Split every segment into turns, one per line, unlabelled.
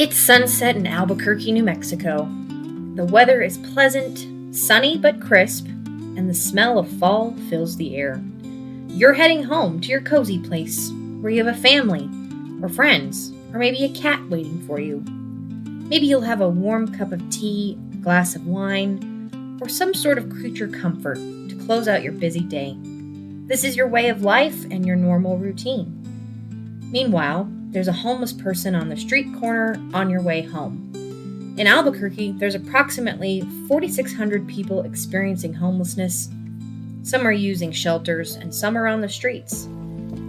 It's sunset in Albuquerque, New Mexico. The weather is pleasant, sunny but crisp, and the smell of fall fills the air. You're heading home to your cozy place, where you have a family, or friends, or maybe a cat waiting for you. Maybe you'll have a warm cup of tea, a glass of wine, or some sort of creature comfort to close out your busy day. This is your way of life and your normal routine. Meanwhile, there's a homeless person on the street corner on your way home. In Albuquerque, there's approximately 4,600 people experiencing homelessness. Some are using shelters and some are on the streets.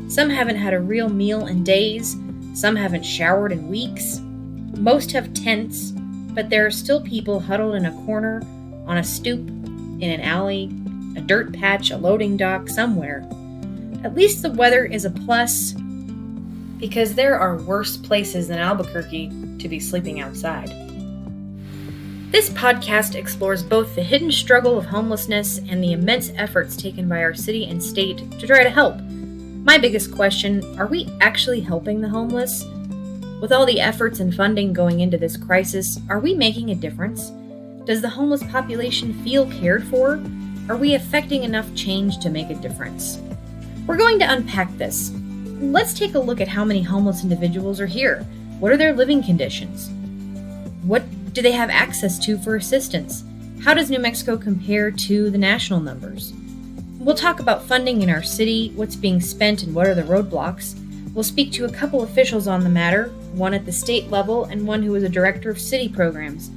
Some haven't had a real meal in days. Some haven't showered in weeks. Most have tents, but there are still people huddled in a corner, on a stoop, in an alley, a dirt patch, a loading dock, somewhere. At least the weather is a plus, because there are worse places than Albuquerque to be sleeping outside. This podcast explores both the hidden struggle of homelessness and the immense efforts taken by our city and state to try to help. My biggest question, are we actually helping the homeless? With all the efforts and funding going into this crisis, are we making a difference? Does the homeless population feel cared for? Are we affecting enough change to make a difference? We're going to unpack this. Let's take a look at how many homeless individuals are here. What are their living conditions? What do they have access to for assistance? How does New Mexico compare to the national numbers? We'll talk about funding in our city, what's being spent and what are the roadblocks. We'll speak to a couple officials on the matter, one at the state level and one who is a director of city programs.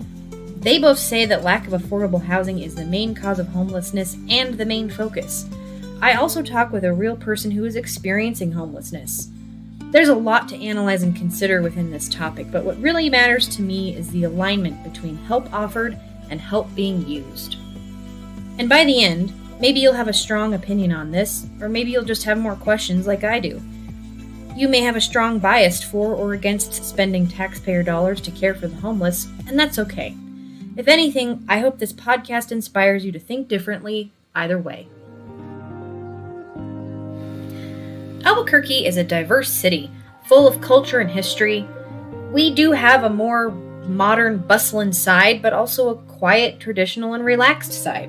They both say that lack of affordable housing is the main cause of homelessness and the main focus. I also talk with a real person who is experiencing homelessness. There's a lot to analyze and consider within this topic, but what really matters to me is the alignment between help offered and help being used. And by the end, maybe you'll have a strong opinion on this, or maybe you'll just have more questions like I do. You may have a strong bias for or against spending taxpayer dollars to care for the homeless, and that's okay. If anything, I hope this podcast inspires you to think differently either way. Albuquerque is a diverse city, full of culture and history. We do have a more modern, bustling side, but also a quiet, traditional, and relaxed side.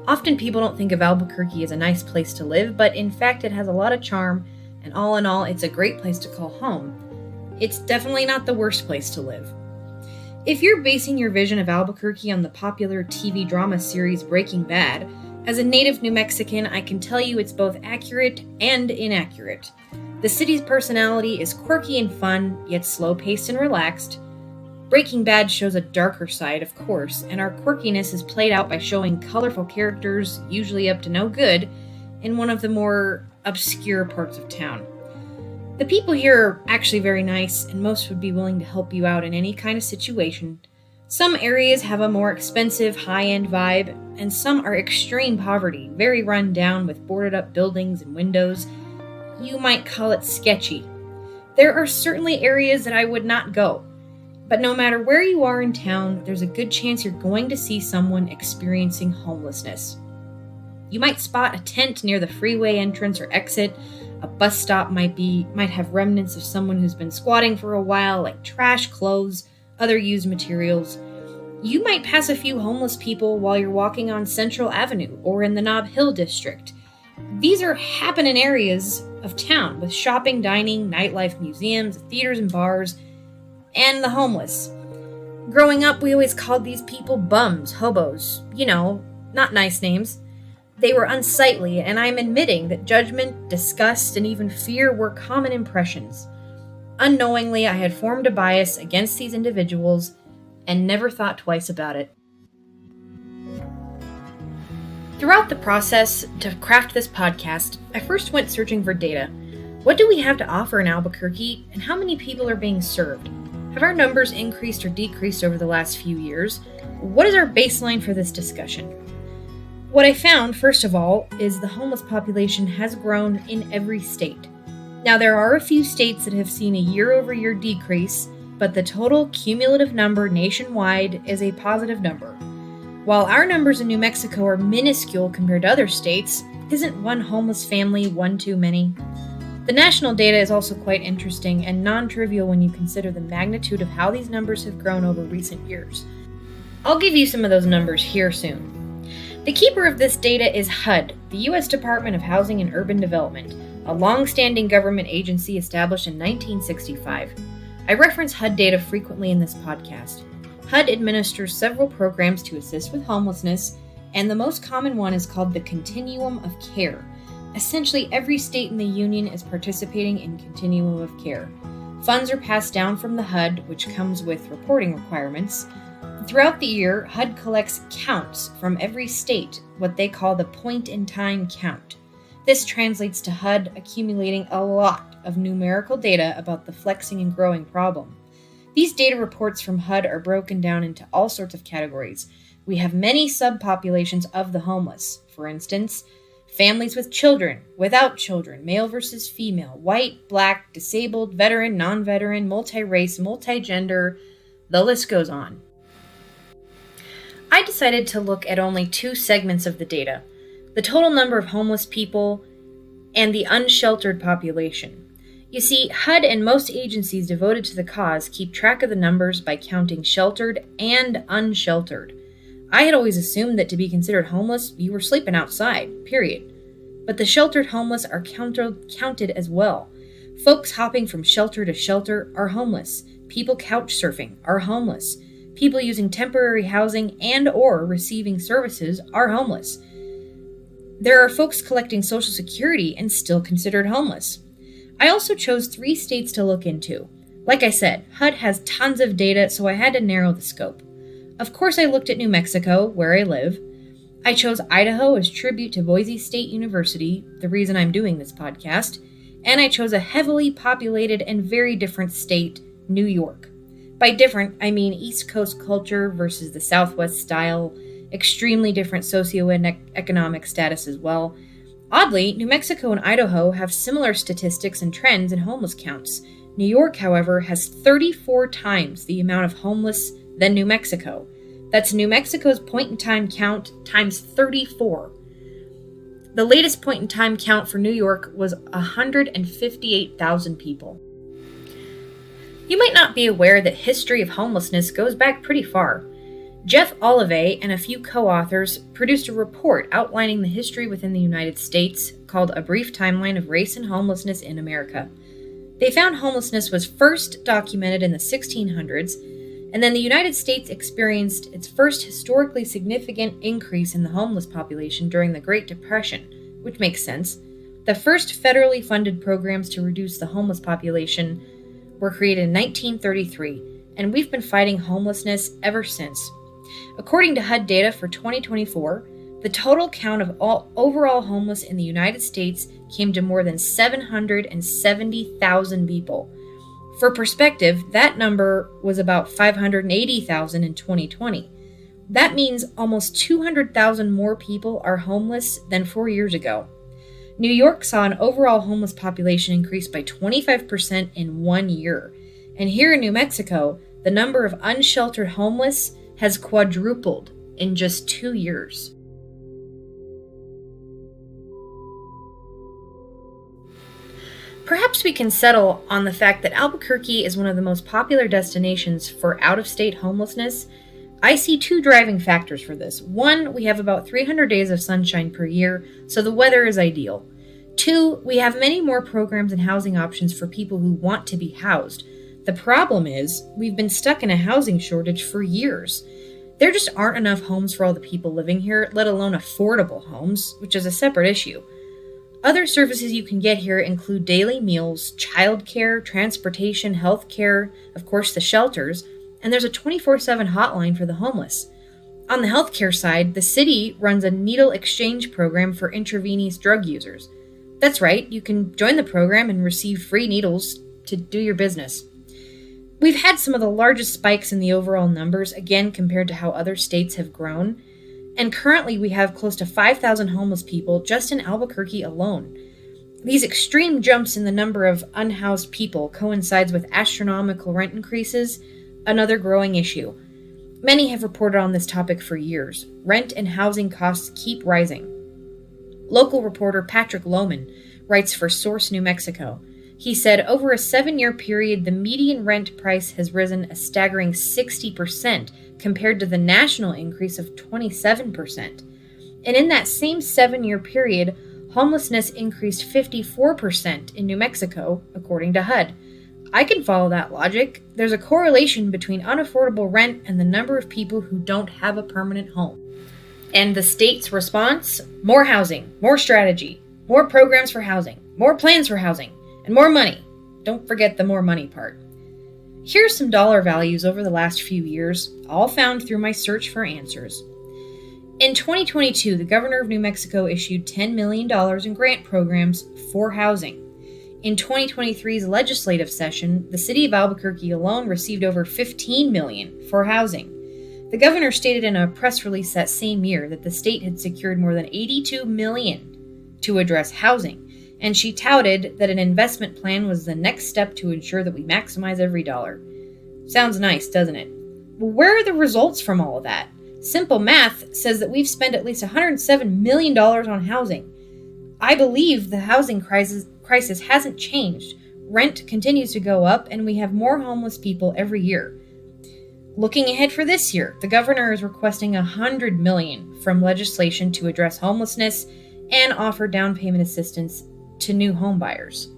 Often people don't think of Albuquerque as a nice place to live, but in fact it has a lot of charm, and all in all, it's a great place to call home. It's definitely not the worst place to live. If you're basing your vision of Albuquerque on the popular TV drama series Breaking Bad, as a native New Mexican, I can tell you it's both accurate and inaccurate. The city's personality is quirky and fun, yet slow-paced and relaxed. Breaking Bad shows a darker side, of course, and our quirkiness is played out by showing colorful characters, usually up to no good, in one of the more obscure parts of town. The people here are actually very nice, and most would be willing to help you out in any kind of situation. Some areas have a more expensive, high-end vibe, and some are extreme poverty, very run down with boarded-up buildings and windows. You might call it sketchy. There are certainly areas that I would not go, but no matter where you are in town, there's a good chance you're going to see someone experiencing homelessness. You might spot a tent near the freeway entrance or exit. A bus stop might have remnants of someone who's been squatting for a while, like trash, clothes, other used materials. You might pass a few homeless people while you're walking on Central Avenue or in the Nob Hill district. These are happening areas of town with shopping, dining, nightlife, museums, theaters and bars, and the homeless. Growing up, we always called these people bums, hobos, not nice names. They were unsightly, and I'm admitting that judgment, disgust, and even fear were common impressions. Unknowingly, I had formed a bias against these individuals and never thought twice about it. Throughout the process to craft this podcast, I first went searching for data. What do we have to offer in Albuquerque, and how many people are being served? Have our numbers increased or decreased over the last few years? What is our baseline for this discussion? What I found, first of all, is the homeless population has grown in every state. Now, there are a few states that have seen a year-over-year decrease, but the total cumulative number nationwide is a positive number. While our numbers in New Mexico are minuscule compared to other states, isn't one homeless family one too many? The national data is also quite interesting and non-trivial when you consider the magnitude of how these numbers have grown over recent years. I'll give you some of those numbers here soon. The keeper of this data is HUD, the U.S. Department of Housing and Urban Development, a long-standing government agency established in 1965. I reference HUD data frequently in this podcast. HUD administers several programs to assist with homelessness, and the most common one is called the Continuum of Care. Essentially, every state in the Union is participating in Continuum of Care. Funds are passed down from the HUD, which comes with reporting requirements. Throughout the year, HUD collects counts from every state, what they call the point-in-time count. This translates to HUD accumulating a lot of numerical data about the flexing and growing problem. These data reports from HUD are broken down into all sorts of categories. We have many subpopulations of the homeless. For instance, families with children, without children, male versus female, white, black, disabled, veteran, non-veteran, multi-race, multi-gender, the list goes on. I decided to look at only two segments of the data: the total number of homeless people and the unsheltered population. You see, HUD and most agencies devoted to the cause keep track of the numbers by counting sheltered and unsheltered. I had always assumed that to be considered homeless, you were sleeping outside, period. But the sheltered homeless are counted as well. Folks hopping from shelter to shelter are homeless. People couch surfing are homeless. People using temporary housing and/or receiving services are homeless. There are folks collecting Social Security and still considered homeless. I also chose 3 states to look into. Like I said, HUD has tons of data, so I had to narrow the scope. Of course, I looked at New Mexico, where I live. I chose Idaho as tribute to Boise State University, the reason I'm doing this podcast, and I chose a heavily populated and very different state, New York. By different, I mean East Coast culture versus the Southwest style, extremely different socioeconomic status as well. Oddly, New Mexico and Idaho have similar statistics and trends in homeless counts. New York, however, has 34 times the amount of homeless than New Mexico. That's New Mexico's point-in-time count times 34. The latest point-in-time count for New York was 158,000 people. You might not be aware that history of homelessness goes back pretty far. Jeff Olivet and a few co-authors produced a report outlining the history within the United States called A Brief Timeline of Race and Homelessness in America. They found homelessness was first documented in the 1600s, and then the United States experienced its first historically significant increase in the homeless population during the Great Depression, which makes sense. The first federally funded programs to reduce the homeless population were created in 1933, and we've been fighting homelessness ever since. According to HUD data for 2024, the total count of all overall homeless in the United States came to more than 770,000 people. For perspective, that number was about 580,000 in 2020. That means almost 200,000 more people are homeless than 4 years ago. New York saw an overall homeless population increase by 25% in 1 year. And here in New Mexico, the number of unsheltered homeless has quadrupled in just 2 years. Perhaps we can settle on the fact that Albuquerque is one of the most popular destinations for out-of-state homelessness. I see 2 driving factors for this. 1, we have about 300 days of sunshine per year, so the weather is ideal. 2, we have many more programs and housing options for people who want to be housed. The problem is, we've been stuck in a housing shortage for years. There just aren't enough homes for all the people living here, let alone affordable homes, which is a separate issue. Other services you can get here include daily meals, childcare, transportation, healthcare, of course the shelters, and there's a 24/7 hotline for the homeless. On the healthcare side, the city runs a needle exchange program for intravenous drug users. That's right, you can join the program and receive free needles to do your business. We've had some of the largest spikes in the overall numbers, again compared to how other states have grown. And currently we have close to 5,000 homeless people just in Albuquerque alone. These extreme jumps in the number of unhoused people coincides with astronomical rent increases, another growing issue. Many have reported on this topic for years. Rent and housing costs keep rising. Local reporter Patrick Lohman writes for Source New Mexico. He said over a 7-year period, the median rent price has risen a staggering 60% compared to the national increase of 27%. And in that same 7-year period, homelessness increased 54% in New Mexico, according to HUD. I can follow that logic. There's a correlation between unaffordable rent and the number of people who don't have a permanent home. And the state's response? More housing, more strategy, more programs for housing, more plans for housing, and more money. Don't forget the more money part. Here's some dollar values over the last few years, all found through my search for answers. In 2022, the governor of New Mexico issued $10 million in grant programs for housing. In 2023's legislative session, the city of Albuquerque alone received over $15 million for housing. The governor stated in a press release that same year that the state had secured more than $82 million to address housing, and she touted that an investment plan was the next step to ensure that we maximize every dollar. Sounds nice, doesn't it? Well, where are the results from all of that? Simple math says that we've spent at least $107 million on housing. I believe the housing crisis hasn't changed. Rent continues to go up, and we have more homeless people every year. Looking ahead for this year, the governor is requesting $100 million from legislation to address homelessness and offer down payment assistance to new homebuyers.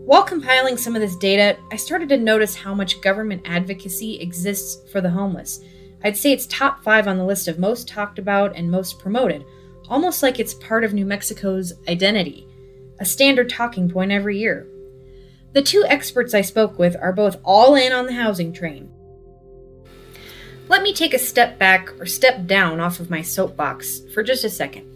While compiling some of this data, I started to notice how much government advocacy exists for the homeless. I'd say it's top 5 on the list of most talked about and most promoted, almost like it's part of New Mexico's identity, a standard talking point every year. The 2 experts I spoke with are both all in on the housing train. Let me take a step back or step down off of my soapbox for just a second.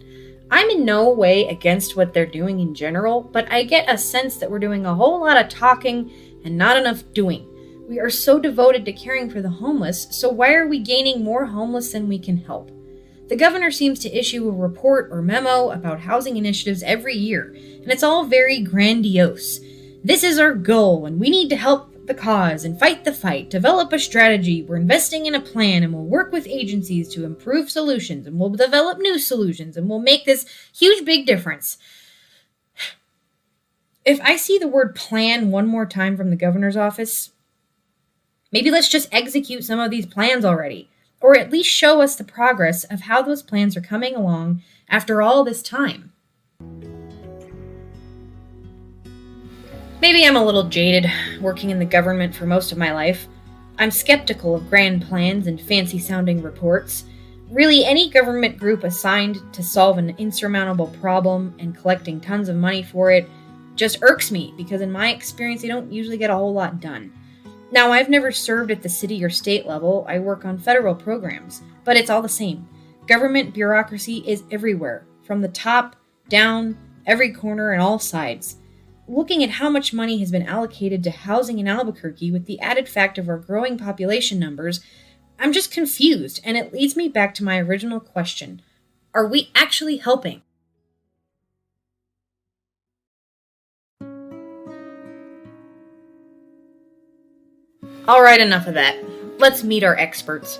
I'm in no way against what they're doing in general, but I get a sense that we're doing a whole lot of talking and not enough doing. We are so devoted to caring for the homeless, so why are we gaining more homeless than we can help? The governor seems to issue a report or memo about housing initiatives every year, and it's all very grandiose. This is our goal, and we need to help the cause and fight the fight, develop a strategy, we're investing in a plan, and we'll work with agencies to improve solutions, and we'll develop new solutions, and we'll make this huge big difference. If I see the word plan one more time from the governor's office, maybe let's just execute some of these plans already, or at least show us the progress of how those plans are coming along after all this time. Maybe I'm a little jaded, working in the government for most of my life. I'm skeptical of grand plans and fancy-sounding reports. Really, any government group assigned to solve an insurmountable problem and collecting tons of money for it just irks me, because in my experience, they don't usually get a whole lot done. Now, I've never served at the city or state level. I work on federal programs, but it's all the same. Government bureaucracy is everywhere, from the top, down, every corner, and all sides. Looking at how much money has been allocated to housing in Albuquerque with the added fact of our growing population numbers, I'm just confused, and it leads me back to my original question. Are we actually helping? Alright, enough of that. Let's meet our experts.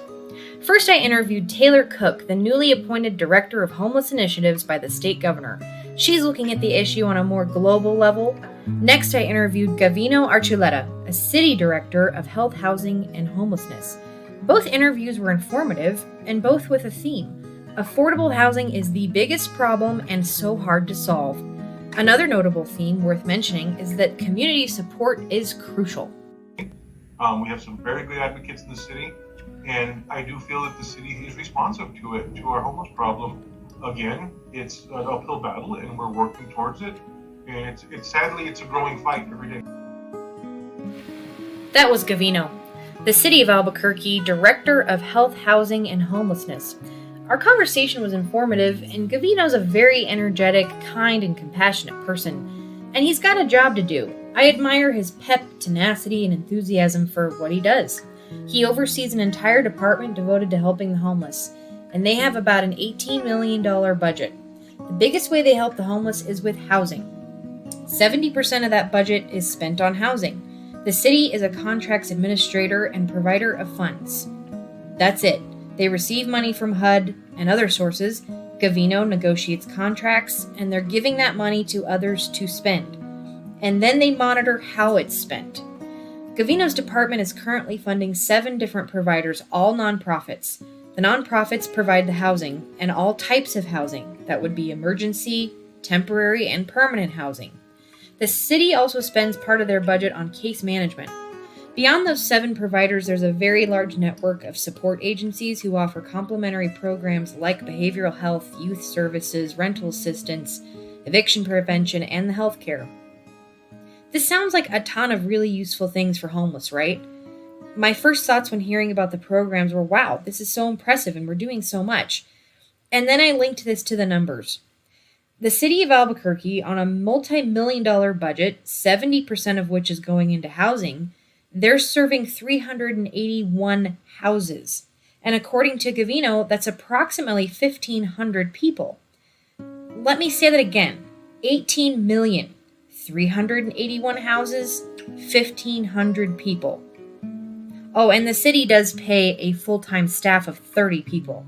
First, I interviewed Taylor Cook, the newly appointed Director of Homeless Initiatives by the state governor. She's looking at the issue on a more global level. Next, I interviewed Gavino Archuleta, a City Director of Health, Housing, and Homelessness. Both interviews were informative, and both with a theme. Affordable housing is the biggest problem and so hard to solve. Another notable theme worth mentioning is that community support is crucial.
We have some very good advocates in the city, and I do feel that the city is responsive to it, to our homeless problem. Again, it's an uphill battle, and we're working towards it. And it's sadly, it's a growing fight every day.
That was Gavino, the City of Albuquerque Director of Health, Housing, and Homelessness. Our conversation was informative, and Gavino's a very energetic, kind, and compassionate person, and he's got a job to do. I admire his pep, tenacity, and enthusiasm for what he does. He oversees an entire department devoted to helping the homeless, and they have about an $18 million budget. The biggest way they help the homeless is with housing. 70% of that budget is spent on housing. The city is a contracts administrator and provider of funds. That's it. They receive money from HUD and other sources, Gavino negotiates contracts, and they're giving that money to others to spend. And then they monitor how it's spent. Gavino's department is currently funding 7 different providers, all nonprofits. The nonprofits provide the housing, and all types of housing. That would be emergency, temporary, and permanent housing. The city also spends part of their budget on case management. Beyond those 7 providers, there's a very large network of support agencies who offer complementary programs like behavioral health, youth services, rental assistance, eviction prevention, and the healthcare. This sounds like a ton of really useful things for homeless, right? My first thoughts when hearing about the programs were, wow, this is so impressive and we're doing so much. And then I linked this to the numbers. The city of Albuquerque, on a multi-million-dollar budget, 70% of which is going into housing, they're serving 381 houses. And according to Gavino, that's approximately 1,500 people. Let me say that again. 18 million, 381 houses, 1,500 people. Oh, and the city does pay a full-time staff of 30 people.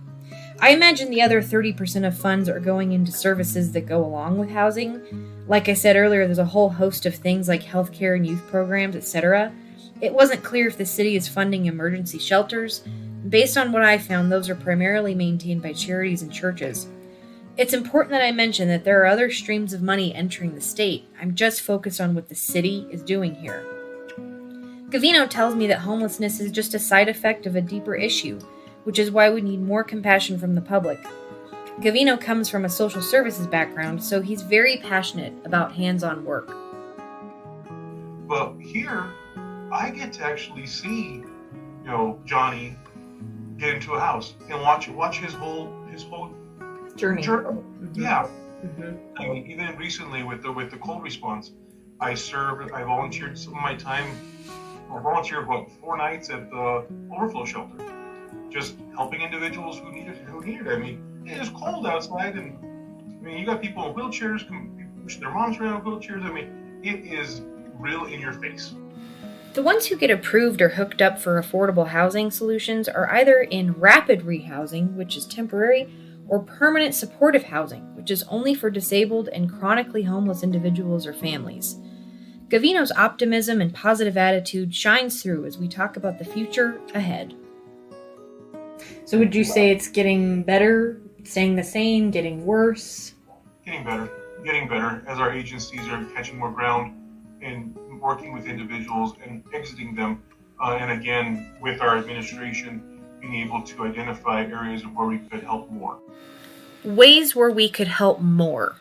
I imagine the other 30% of funds are going into services that go along with housing. Like I said earlier, there's a whole host of things like healthcare and youth programs, etc. It wasn't clear if the city is funding emergency shelters. Based on what I found, those are primarily maintained by charities and churches. It's important that I mention that there are other streams of money entering the state. I'm just focused on what the city is doing here. Gavino tells me that homelessness is just a side effect of a deeper issue, which is why we need more compassion from the public. Gavino comes from a social services background, so he's very passionate about hands-on work.
Well, here, I get to actually see, Johnny get into a house and watch his whole
Journey.
Mm-hmm. Yeah. Mm-hmm. I mean, even recently with the cold response, I volunteered some of my time. I volunteered about 4 nights at the overflow shelter, just helping individuals who needed it. I mean, it is cold outside, and you got people in wheelchairs, people pushing their moms around in wheelchairs. I mean, it is real in your face.
The ones who get approved or hooked up for affordable housing solutions are either in rapid rehousing, which is temporary, or permanent supportive housing, which is only for disabled and chronically homeless individuals or families. Gavino's optimism and positive attitude shines through as we talk about the future ahead. So would you say it's getting better, staying the same, getting worse?
Getting better as our agencies are catching more ground and working with individuals and exiting them. And again, with our administration, being able to identify areas of where we could help more.
Ways where we could help more.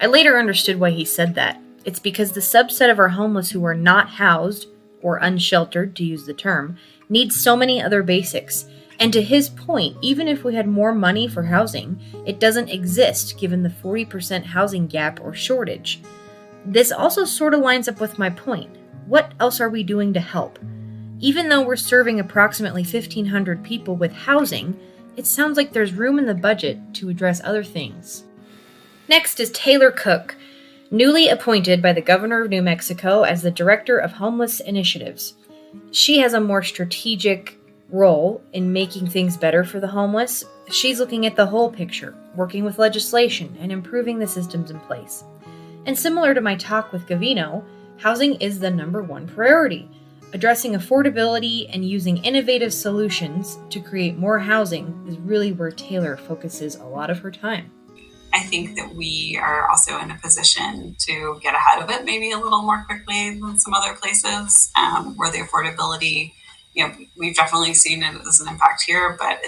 I later understood why he said that. It's because the subset of our homeless who are not housed, or unsheltered to use the term, needs so many other basics. And to his point, even if we had more money for housing, it doesn't exist given the 40% housing gap or shortage. This also sort of lines up with my point. What else are we doing to help? Even though we're serving approximately 1,500 people with housing, it sounds like there's room in the budget to address other things. Next is Taylor Cook, newly appointed by the governor of New Mexico as the Director of Homeless Initiatives. She has a more strategic role in making things better for the homeless. She's looking at the whole picture, working with legislation and improving the systems in place. And similar to my talk with Gavino, housing is the number one priority. Addressing affordability and using innovative solutions to create more housing is really where Taylor focuses a lot of her time.
I think that we are also in a position to get ahead of it maybe a little more quickly than some other places where the affordability, we've definitely seen it as an impact here, but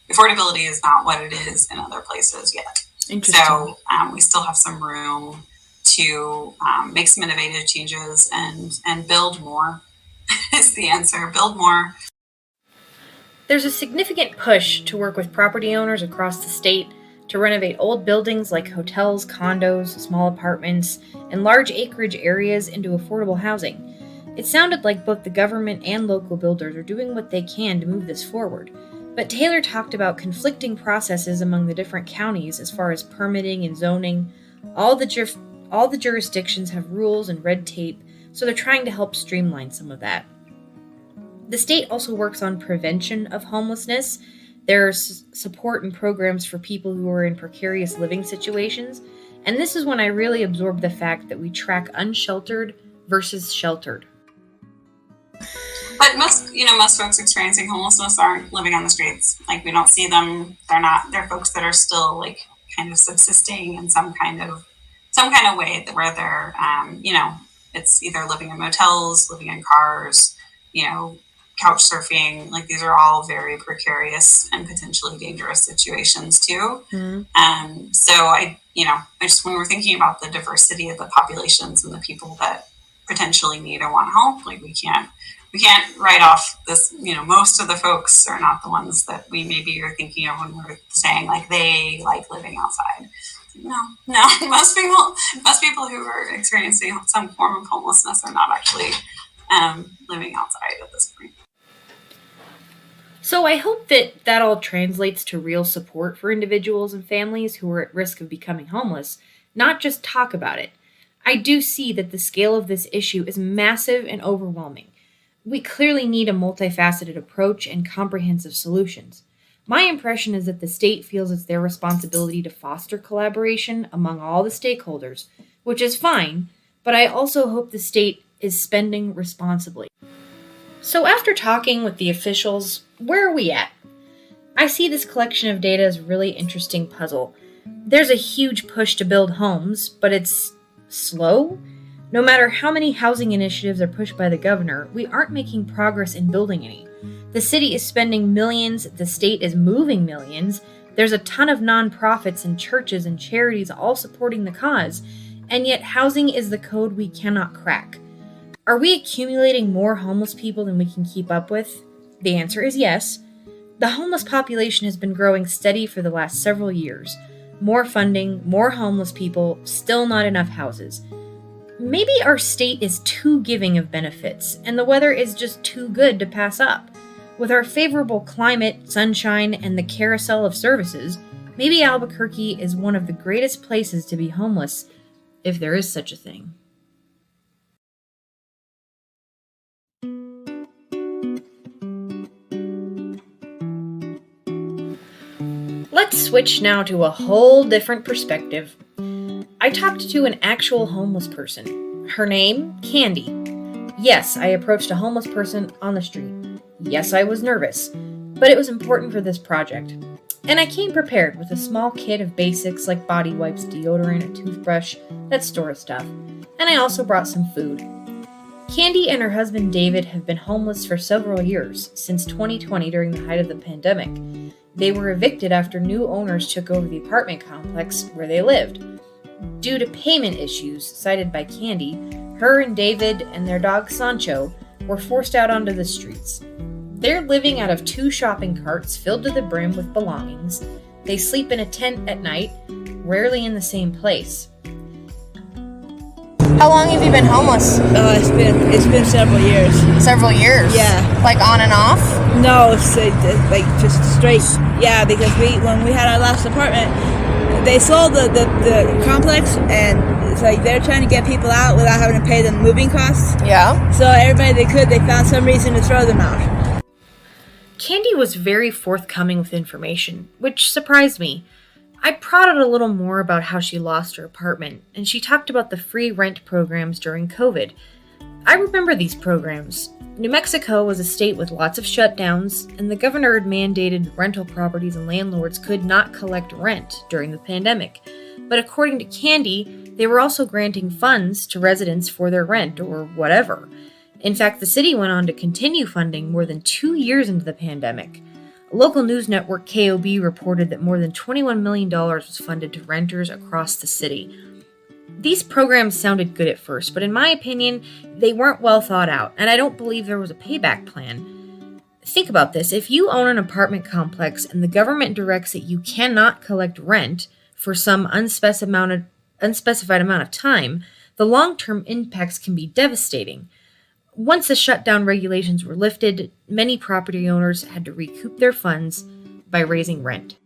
affordability is not what it is in other places yet.
Interesting.
So we still have some room to make some innovative changes and build more is the answer. Build more.
There's a significant push to work with property owners across the state to renovate old buildings like hotels, condos, small apartments, and large acreage areas into affordable housing. It sounded like both the government and local builders are doing what they can to move this forward. But Taylor talked about conflicting processes among the different counties as far as permitting and zoning. All the jurisdictions have rules and red tape, so they're trying to help streamline some of that. The state also works on prevention of homelessness. There's support and programs for people who are in precarious living situations, and this is when I really absorbed the fact that we track unsheltered versus sheltered.
But most folks experiencing homelessness aren't living on the streets. Like, we don't see them. They're folks that are still like kind of subsisting in some kind of way where they're, it's either living in motels, living in cars, couch surfing. Like, these are all very precarious and potentially dangerous situations too.
Mm-hmm.
So I just, when we're thinking about the diversity of the populations and the people that potentially need or want help, like, we can't write off this, most of the folks are not the ones that we maybe are thinking of when we're saying like they like living outside. No, most people who are experiencing some form of homelessness are not actually living outside at this point.
So I hope that all translates to real support for individuals and families who are at risk of becoming homeless, not just talk about it. I do see that the scale of this issue is massive and overwhelming. We clearly need a multifaceted approach and comprehensive solutions. My impression is that the state feels it's their responsibility to foster collaboration among all the stakeholders, which is fine, but I also hope the state is spending responsibly. So after talking with the officials, where are we at? I see this collection of data as a really interesting puzzle. There's a huge push to build homes, but it's slow. No matter how many housing initiatives are pushed by the governor, we aren't making progress in building any. The city is spending millions, the state is moving millions, there's a ton of nonprofits and churches and charities all supporting the cause, and yet housing is the code we cannot crack. Are we accumulating more homeless people than we can keep up with? The answer is yes. The homeless population has been growing steady for the last several years. More funding, more homeless people, still not enough houses. Maybe our state is too giving of benefits, and the weather is just too good to pass up. With our favorable climate, sunshine, and the carousel of services, maybe Albuquerque is one of the greatest places to be homeless, if there is such a thing. Let's switch now to a whole different perspective. I talked to an actual homeless person. Her name, Candy. Yes, I approached a homeless person on the street. Yes, I was nervous, but it was important for this project. And I came prepared with a small kit of basics like body wipes, deodorant, a toothbrush, that sort of stuff. And I also brought some food. Candy and her husband David have been homeless for several years, since 2020 during the height of the pandemic. They were evicted after new owners took over the apartment complex where they lived. Due to payment issues cited by Candy, her and David and their dog Sancho were forced out onto the streets. They're living out of 2 shopping carts filled to the brim with belongings. They sleep in a tent at night, rarely in the same place.
How long have you been homeless?
It's been several years.
Several years?
Yeah.
Like on and off?
No, it's like just straight. Yeah, because when we had our last apartment, they sold the complex, and it's like they're trying to get people out without having to pay them moving costs.
Yeah.
So everybody they found some reason to throw them out.
Candy was very forthcoming with information, which surprised me. I prodded a little more about how she lost her apartment, and she talked about the free rent programs during COVID. I remember these programs. New Mexico was a state with lots of shutdowns, and the governor had mandated rental properties and landlords could not collect rent during the pandemic. But according to Candy, they were also granting funds to residents for their rent or whatever. In fact, the city went on to continue funding more than 2 years into the pandemic. A local news network, KOB, reported that more than $21 million was funded to renters across the city. These programs sounded good at first, but in my opinion, they weren't well thought out, and I don't believe there was a payback plan. Think about this. If you own an apartment complex and the government directs that you cannot collect rent for some unspecified amount of time, the long-term impacts can be devastating. Once the shutdown regulations were lifted, many property owners had to recoup their funds by raising rent.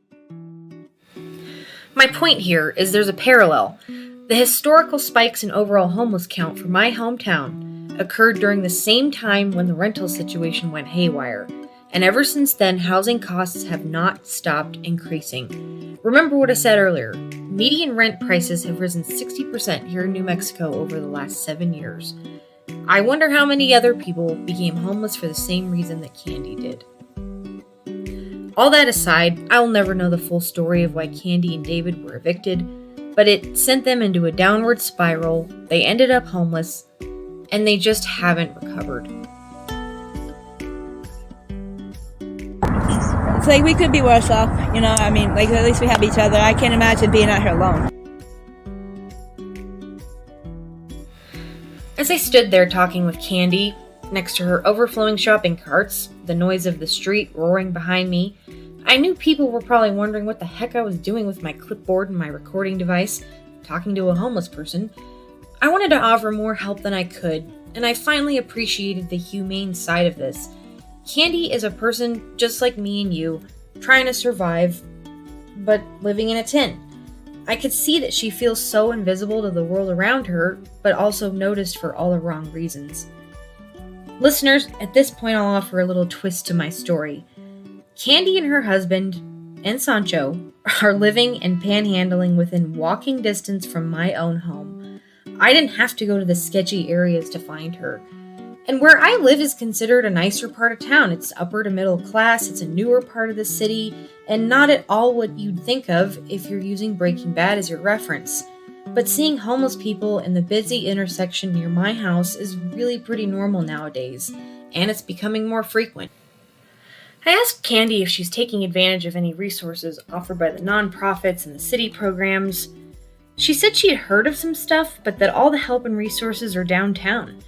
My point here is there's a parallel. The historical spikes in overall homeless count for my hometown occurred during the same time when the rental situation went haywire. And ever since then, housing costs have not stopped increasing. Remember what I said earlier. Median rent prices have risen 60% here in New Mexico over the last 7 years. I wonder how many other people became homeless for the same reason that Candy did. All that aside, I will never know the full story of why Candy and David were evicted, but it sent them into a downward spiral. They ended up homeless, and they just haven't recovered.
It's like we could be worse off, like at least we have each other. I can't imagine being out here alone.
As I stood there talking with Candy, next to her overflowing shopping carts, the noise of the street roaring behind me, I knew people were probably wondering what the heck I was doing with my clipboard and my recording device, talking to a homeless person. I wanted to offer more help than I could, and I finally appreciated the humane side of this. Candy is a person just like me and you, trying to survive, but living in a tin. I could see that she feels so invisible to the world around her, but also noticed for all the wrong reasons. Listeners, at this point I'll offer a little twist to my story. Candy and her husband, and Sancho, are living and panhandling within walking distance from my own home. I didn't have to go to the sketchy areas to find her. And where I live is considered a nicer part of town. It's upper to middle class, it's a newer part of the city, and not at all what you'd think of if you're using Breaking Bad as your reference. But seeing homeless people in the busy intersection near my house is really pretty normal nowadays, and it's becoming more frequent. I asked Candy if she's taking advantage of any resources offered by the nonprofits and the city programs. She said she had heard of some stuff, but that all the help and resources are downtown.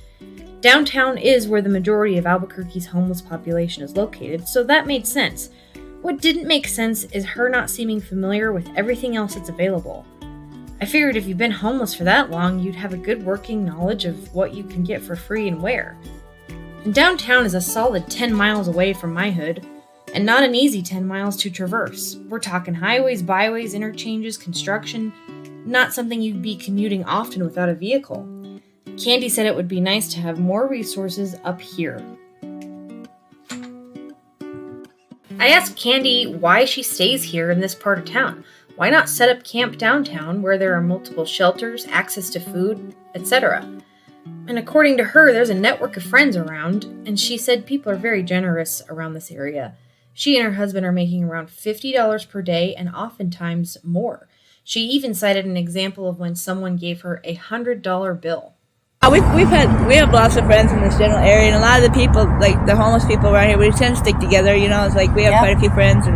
Downtown is where the majority of Albuquerque's homeless population is located, so that made sense. What didn't make sense is her not seeming familiar with everything else that's available. I figured if you've been homeless for that long, you'd have a good working knowledge of what you can get for free and where. And downtown is a solid 10 miles away from my hood, and not an easy 10 miles to traverse. We're talking highways, byways, interchanges, construction, not something you'd be commuting often without a vehicle. Candy said it would be nice to have more resources up here. I asked Candy why she stays here in this part of town. Why not set up camp downtown where there are multiple shelters, access to food, etc.? And according to her, there's a network of friends around, and she said people are very generous around this area. She and her husband are making around $50 per day and oftentimes more. She even cited an example of when someone gave her a $100 bill.
We have lots of friends in this general area, and a lot of the people, like the homeless people around here, we tend to stick together. It's like we have quite a few friends, and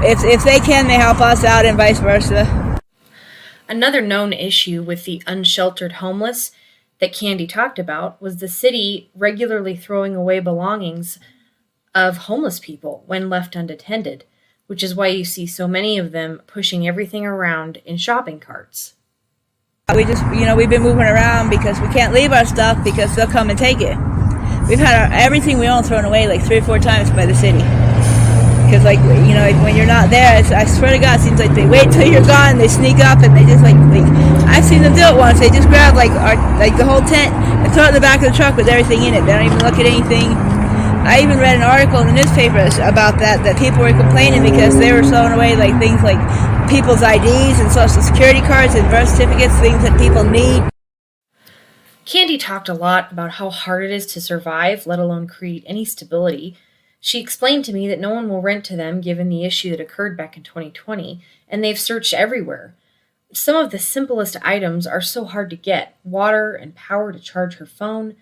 if they can, they help us out, and vice versa.
Another known issue with the unsheltered homeless that Candy talked about was the city regularly throwing away belongings of homeless people when left unattended, which is why you see so many of them pushing everything around in shopping carts.
We've been moving around because we can't leave our stuff because they'll come and take it. We've had everything we own thrown away like 3 or 4 times by the city. Because when you're not there, I swear to God, it seems like they wait till you're gone, they sneak up and they just I've seen them do it once. They just grab the whole tent and throw it in the back of the truck with everything in it. They don't even look at anything. I even read an article in the newspaper about that people were complaining because they were throwing away things like people's IDs and social security cards and birth certificates, things that people need.
Candy talked a lot about how hard it is to survive, let alone create any stability. She explained to me that no one will rent to them given the issue that occurred back in 2020, and they've searched everywhere. Some of the simplest items are so hard to get, water and power to charge her phone.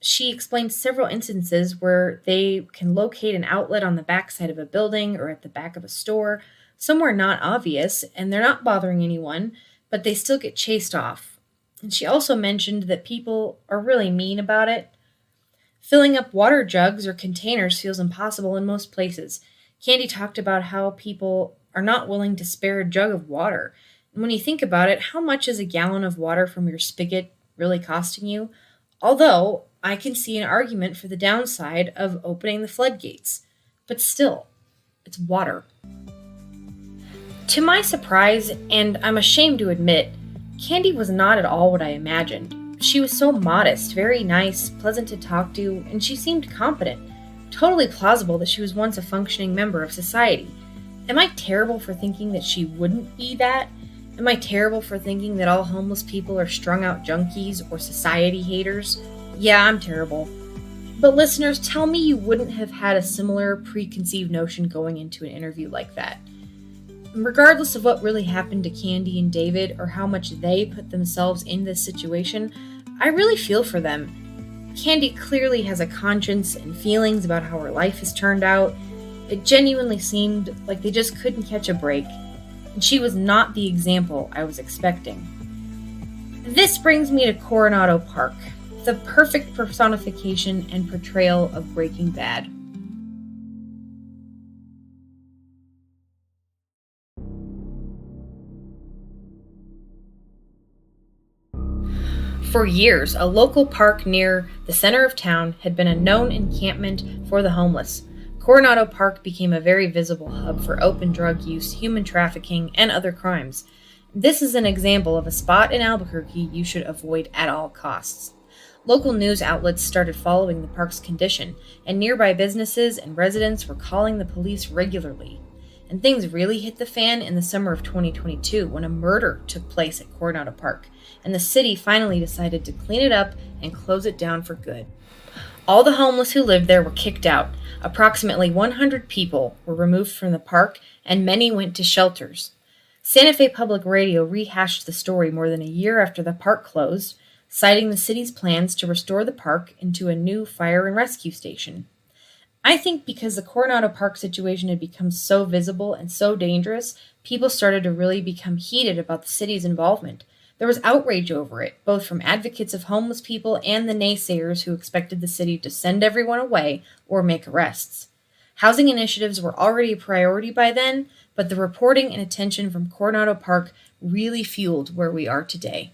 She explained several instances where they can locate an outlet on the backside of a building or at the back of a store, somewhere not obvious, and they're not bothering anyone, but they still get chased off. And she also mentioned that people are really mean about it. Filling up water jugs or containers feels impossible in most places. Candy talked about how people are not willing to spare a jug of water. And when you think about it, how much is a gallon of water from your spigot really costing you? Although, I can see an argument for the downside of opening the floodgates. But still, it's water. To my surprise, and I'm ashamed to admit, Candy was not at all what I imagined. She was so modest, very nice, pleasant to talk to, and she seemed competent. Totally plausible that she was once a functioning member of society. Am I terrible for thinking that she wouldn't be that? Am I terrible for thinking that all homeless people are strung out junkies or society haters? Yeah, I'm terrible. But listeners, tell me you wouldn't have had a similar preconceived notion going into an interview like that. Regardless of what really happened to Candy and David or how much they put themselves in this situation, I really feel for them. Candy clearly has a conscience and feelings about how her life has turned out. It genuinely seemed like they just couldn't catch a break, and she was not the example I was expecting. This brings me to Coronado Park, the perfect personification and portrayal of Breaking Bad. For years, a local park near the center of town had been a known encampment for the homeless. Coronado Park became a very visible hub for open drug use, human trafficking, and other crimes. This is an example of a spot in Albuquerque you should avoid at all costs. Local news outlets started following the park's condition, and nearby businesses and residents were calling the police regularly. And things really hit the fan in the summer of 2022 when a murder took place at Coronado Park, and the city finally decided to clean it up and close it down for good. All the homeless who lived there were kicked out. Approximately 100 people were removed from the park, and many went to shelters. Santa Fe Public Radio rehashed the story more than a year after the park closed, citing the city's plans to restore the park into a new fire and rescue station. I think because the Coronado Park situation had become so visible and so dangerous, people started to really become heated about the city's involvement. There was outrage over it, both from advocates of homeless people and the naysayers who expected the city to send everyone away or make arrests. Housing initiatives were already a priority by then, but the reporting and attention from Coronado Park really fueled where we are today.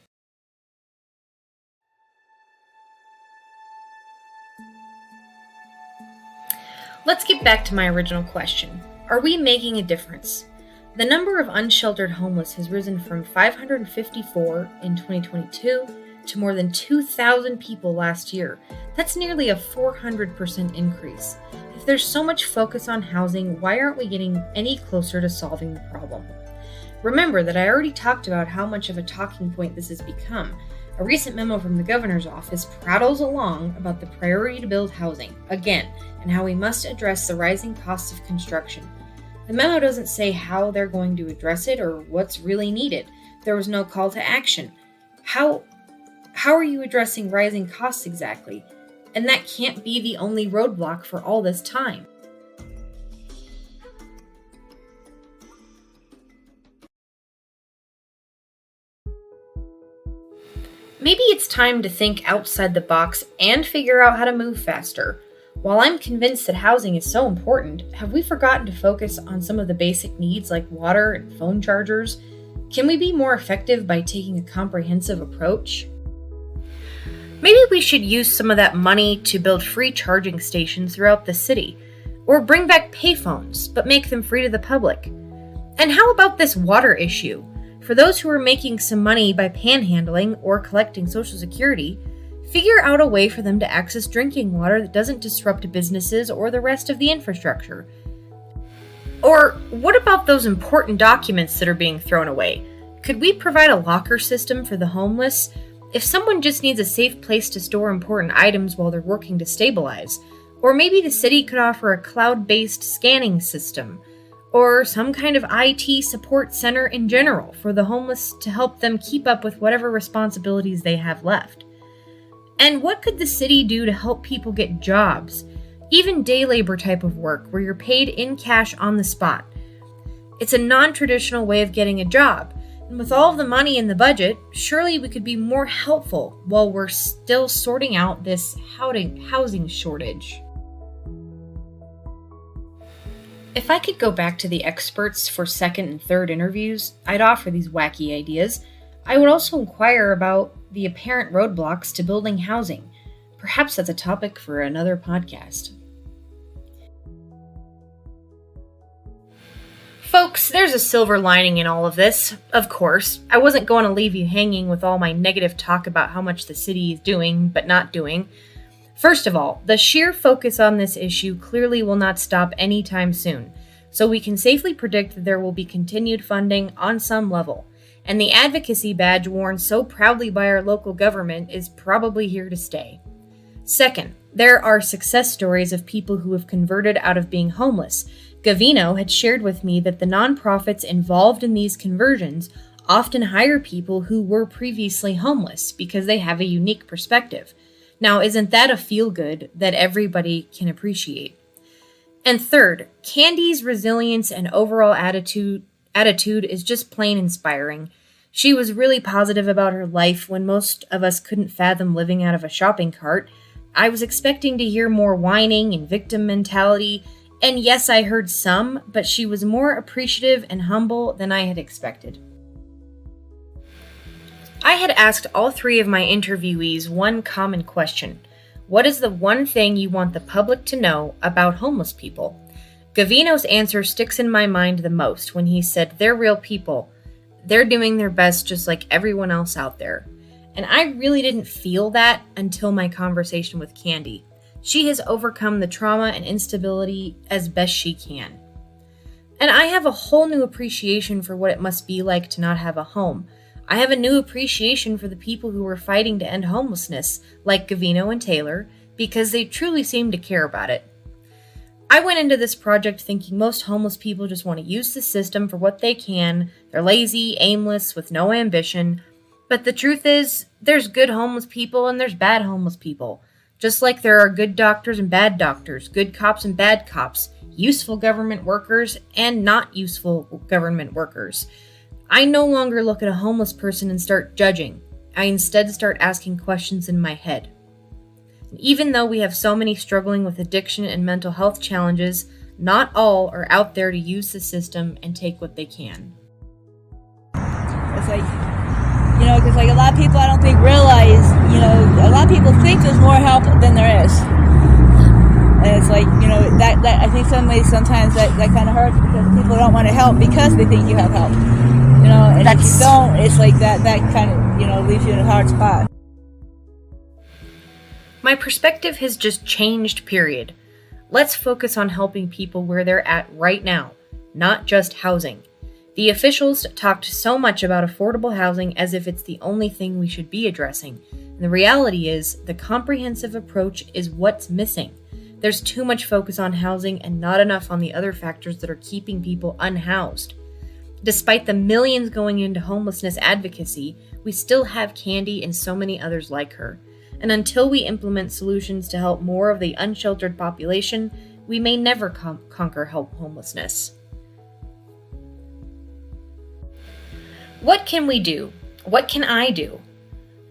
Let's get back to my original question. Are we making a difference? The number of unsheltered homeless has risen from 554 in 2022 to more than 2,000 people last year. That's nearly a 400% increase. If there's so much focus on housing, why aren't we getting any closer to solving the problem? Remember that I already talked about how much of a talking point this has become. A recent memo from the governor's office prattles along about the priority to build housing, again, and how we must address the rising costs of construction. The memo doesn't say how they're going to address it or what's really needed. There was no call to action. How are you addressing rising costs exactly? And that can't be the only roadblock for all this time. Maybe it's time to think outside the box and figure out how to move faster. While I'm convinced that housing is so important, have we forgotten to focus on some of the basic needs like water and phone chargers? Can we be more effective by taking a comprehensive approach? Maybe we should use some of that money to build free charging stations throughout the city, or bring back payphones, but make them free to the public. And how about this water issue? For those who are making some money by panhandling or collecting Social Security, figure out a way for them to access drinking water that doesn't disrupt businesses or the rest of the infrastructure. Or what about those important documents that are being thrown away? Could we provide a locker system for the homeless? If someone just needs a safe place to store important items while they're working to stabilize, or maybe the city could offer a cloud-based scanning system, or some kind of IT support center in general for the homeless to help them keep up with whatever responsibilities they have left. And what could the city do to help people get jobs, even day labor type of work where you're paid in cash on the spot? It's a non-traditional way of getting a job, and with all of the money in the budget, surely we could be more helpful while we're still sorting out this housing shortage. If I could go back to the experts for second and third interviews, I'd offer these wacky ideas. I would also inquire about the apparent roadblocks to building housing. Perhaps that's a topic for another podcast. Folks, there's a silver lining in all of this. Of course, I wasn't going to leave you hanging with all my negative talk about how much the city is doing but not doing. First of all, the sheer focus on this issue clearly will not stop anytime soon, so we can safely predict that there will be continued funding on some level, and the advocacy badge worn so proudly by our local government is probably here to stay. Second, there are success stories of people who have converted out of being homeless. Gavino had shared with me that the nonprofits involved in these conversions often hire people who were previously homeless because they have a unique perspective. Now, isn't that a feel-good that everybody can appreciate? And third, Candy's resilience and overall attitude is just plain inspiring. She was really positive about her life when most of us couldn't fathom living out of a shopping cart. I was expecting to hear more whining and victim mentality, and yes, I heard some, but she was more appreciative and humble than I had expected. I had asked all three of my interviewees one common question. What is the one thing you want the public to know about homeless people? Gavino's answer sticks in my mind the most when he said they're real people. They're doing their best just like everyone else out there. And I really didn't feel that until my conversation with Candy. She has overcome the trauma and instability as best she can. And I have a whole new appreciation for what it must be like to not have a home. I have a new appreciation for the people who were fighting to end homelessness, like Gavino and Taylor, because they truly seem to care about it. I went into this project thinking most homeless people just want to use the system for what they can. They're lazy, aimless, with no ambition. But the truth is, there's good homeless people and there's bad homeless people. Just like there are good doctors and bad doctors, good cops and bad cops, useful government workers and not useful government workers. I no longer look at a homeless person and start judging. I instead start asking questions in my head. And even though we have so many struggling with addiction and mental health challenges, not all are out there to use the system and take what they can.
It's like, because a lot of people I don't think realize, a lot of people think there's more help than there is. And it's like, that I think sometimes that kind of hurts because people don't want to help because they think you have help. And if you don't, it's like that kind of, leaves you in a hard spot.
My perspective has just changed, period. Let's focus on helping people where they're at right now, not just housing. The officials talked so much about affordable housing as if it's the only thing we should be addressing. And the reality is, the comprehensive approach is what's missing. There's too much focus on housing and not enough on the other factors that are keeping people unhoused. Despite the millions going into homelessness advocacy, we still have Candy and so many others like her. And until we implement solutions to help more of the unsheltered population, we may never conquer homelessness. What can we do? What can I do?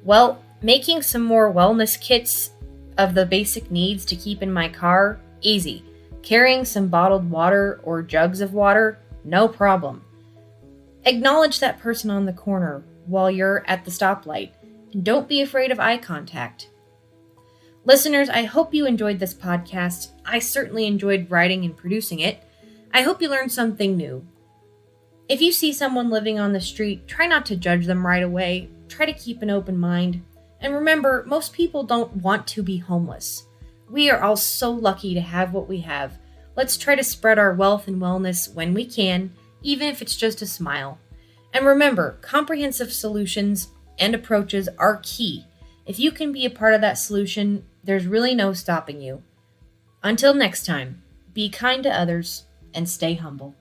Well, making some more wellness kits of the basic needs to keep in my car, easy. Carrying some bottled water or jugs of water, no problem. Acknowledge that person on the corner while you're at the stoplight, and don't be afraid of eye contact. Listeners, I hope you enjoyed this podcast. I certainly enjoyed writing and producing it. I hope you learned something new. If you see someone living on the street, try not to judge them right away. Try to keep an open mind. And remember, most people don't want to be homeless. We are all so lucky to have what we have. Let's try to spread our wealth and wellness when we can, even if it's just a smile. And remember, comprehensive solutions and approaches are key. If you can be a part of that solution, there's really no stopping you. Until next time, be kind to others and stay humble.